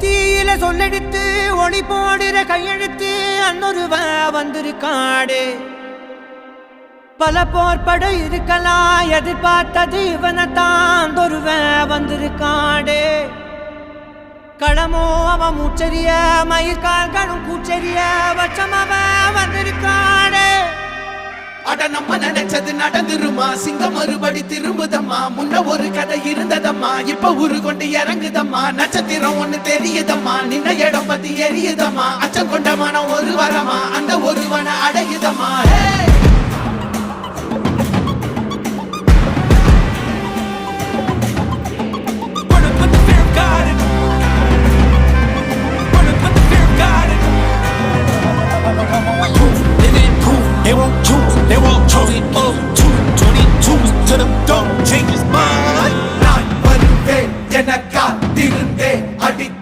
தீயில சொல்லெடுத்து ஒளி போடுற கையெழுத்து அன்னொருவன் வந்திருக்காடு. பல போர்பட இருக்கலாம் எதிர்பார்த்தது இவனைத்தான் ஒருவன் வந்திருக்காடு. களமோ அவன் மூச்சரிய மயிர்கால்களும் கூச்சரிய வச்சம் அவன் வந்திருக்காடு. அட நம்ம நினைச்சது நடந்துருமா, சிங்கம் மறுபடி திரும்புதம்மா. முன்ன ஒரு கதை இருந்ததம்மா, இப்ப ஊரு கொண்டு இறங்குதம்மா. நட்சத்திரம் ஒண்ணு தெரியுதம்மா, நின்ன இடம் பத்தி எரியுதம்மா. அச்சம் கொண்ட மனம் ஒரு வரமா, அந்த ஒருவனை அடையுதம்மா.